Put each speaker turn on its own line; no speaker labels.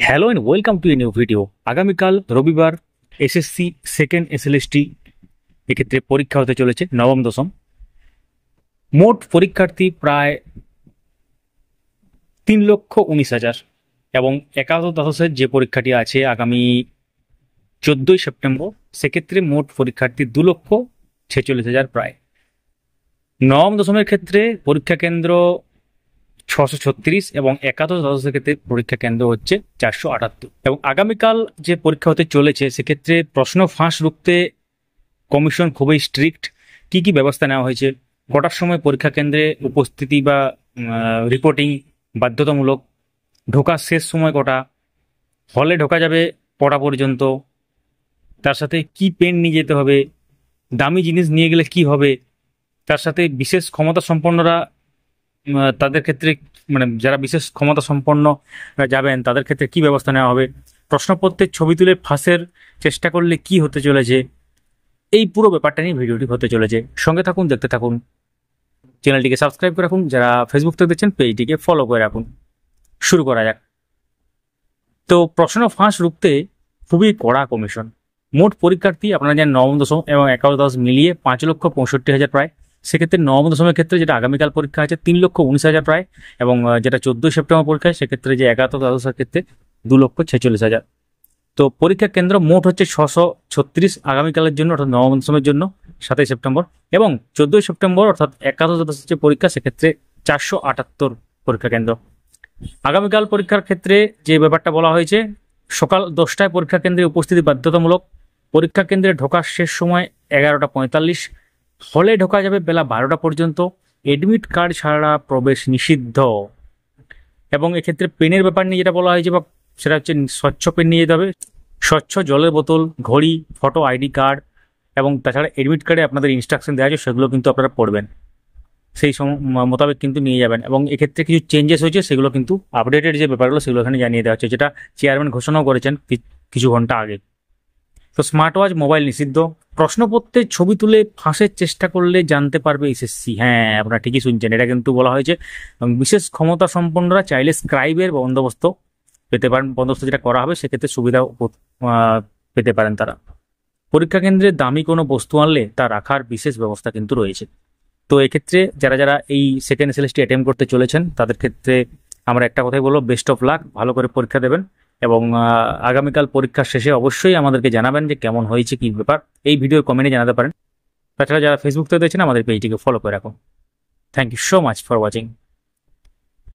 Hello and welcome to a new video. আগামীকাল রবিবার SSC second SLST এক্ষেত্রে পরীক্ষা হতে চলেছে নবম দশম। মোট পরীক্ষার্থী প্রায় 3,19,000 এবং একাদশ দ্বাদশের যে পরীক্ষাটি আছে আগামী 14ই সেপ্টেম্বর, সেক্ষেত্রে মোট পরীক্ষার্থী 2,46,000 প্রায়। নবম দশমের ক্ষেত্রে পরীক্ষা কেন্দ্র 636 এবং একাদশ দ্বাদশের ক্ষেত্রে পরীক্ষা কেন্দ্র হচ্ছে 478। এবং আগামীকাল যে পরীক্ষা হতে চলেছে সেক্ষেত্রে প্রশ্ন ফাঁস রুখতে কমিশন খুবই স্ট্রিক্ট। কি ব্যবস্থা নেওয়া হয়েছে, কটার সময় পরীক্ষা কেন্দ্রে উপস্থিতি বা রিপোর্টিং বাধ্যতামূলক, ঢোকার শেষ সময় কটা, হলে ঢোকা যাবে কটা পর্যন্ত, তার সাথে কি পেন নিয়ে যেতে হবে, দামি জিনিস নিয়ে গেলে কি হবে, তার সাথে বিশেষ ক্ষমতা সম্পন্নরা তাদের ক্ষেত্রে যারা বিশেষ ক্ষমতা সম্পন্ন যাবেন তাদের ক্ষেত্রে কি ব্যবস্থা নেওয়া হবে, প্রশ্নপত্রের ছবি তুলে ফাঁসের চেষ্টা করলে কি হতে চলেছে, এই পুরো ব্যাপারটা নিয়ে ভিডিওটি হতে চলেছে। সঙ্গে থাকুন, দেখতে থাকুন, চ্যানেলটিকে সাবস্ক্রাইব করে রাখুন, যারা ফেসবুক থেকে দেখছেন পেজটিকে ফলো করে রাখুন। শুরু করা যাক। তো প্রশ্ন ফাঁস রুখতে খুবই কড়া কমিশন। মোট পরীক্ষার্থী আপনারা জানেন নবম দশম এবং একাদশ দ্বাদশ মিলিয়ে 5,65,000 প্রায়। সেক্ষেত্রে নবম দশমের ক্ষেত্রে যেটা আগামীকাল পরীক্ষা আছে 3,19,000 প্রায়, এবং যেটা 14ই সেপ্টেম্বর পরীক্ষা সেক্ষেত্রে যে একাদশ দ্বাদশের ক্ষেত্রে 2,46,000। তো পরীক্ষা কেন্দ্র মোট হচ্ছে 636 আগামীকালের জন্য, অর্থাৎ নবম দশমের জন্য 7ই সেপ্টেম্বর, এবং 14ই সেপ্টেম্বর অর্থাৎ একাদশ দ্বাদশের যে পরীক্ষা সেক্ষেত্রে 478 পরীক্ষা কেন্দ্র। আগামীকাল পরীক্ষার ক্ষেত্রে যে ব্যাপারটা বলা হয়েছে, সকাল 10টায় পরীক্ষা কেন্দ্রে উপস্থিতি বাধ্যতামূলক, পরীক্ষা কেন্দ্রে ঢোকার শেষ সময় 11:45, হলে ঢোকা যাবে বেলা 12টা পর্যন্ত, এডমিট কার্ড ছাড়া প্রবেশ নিষিদ্ধ। এবং এক্ষেত্রে পেনের ব্যাপার নিয়ে যেটা বলা হয়েছে বা সেটা হচ্ছে স্বচ্ছ পেন নিয়ে যেতে হবে, স্বচ্ছ জলের বোতল, ঘড়ি, ফটো আইডি কার্ড, এবং তাছাড়া এডমিট কার্ডে আপনাদের ইনস্ট্রাকশন দেওয়া আছে সেগুলো কিন্তু আপনারা পড়বেন, সেই মোতাবেক কিন্তু নিয়ে যাবেন। এবং এক্ষেত্রে কিছু চেঞ্জেস হয়েছে, সেগুলো কিন্তু আপডেটেড যে ব্যাপারগুলো সেগুলো এখানে জানিয়ে দেওয়া হচ্ছে, যেটা চেয়ারম্যান ঘোষণাও করেছেন কিছু ঘন্টা আগে। তো স্মার্ট ওয়াচ, মোবাইল নিষিদ্ধ। প্রশ্নপত্রের ছবি তুলে ফাঁসের চেষ্টা করলে জানতে পারবে এসএসসি। হ্যাঁ, আপনারা ঠিকই শুনছেন, এটা কিন্তু বলা হয়েছে। বিশেষ ক্ষমতা সম্পন্নরা চাইলে স্ক্রাইবের বন্দোবস্ত পেতে পারেন, বন্দোবস্ত যেটা করা হবে সেক্ষেত্রে সুবিধা পেতে পারেন তারা। পরীক্ষা কেন্দ্রে দামি কোনো বস্তু আনলে তা রাখার বিশেষ ব্যবস্থা কিন্তু রয়েছে। তো এক্ষেত্রে যারা যারা এই সেকেন্ড এসএলএসটি অ্যাটেম্প করতে চলেছেন তাদের ক্ষেত্রে আমরা একটা কথাই বলবো, বেস্ট অফ লাক, ভালো করে পরীক্ষা দেবেন। এবং আগামীকাল পরীক্ষার শেষে অবশ্যই আমাদেরকে জানাবেন যে কেমন হয়েছে, কি ব্যাপার, এই ভিডিওর কমেন্টে জানাতে পারেন। তাছাড়া যারা ফেসবুক থেকে দেখছেন আমাদের পেজটিকে ফলো করে রাখুন। Thank you so much for watching.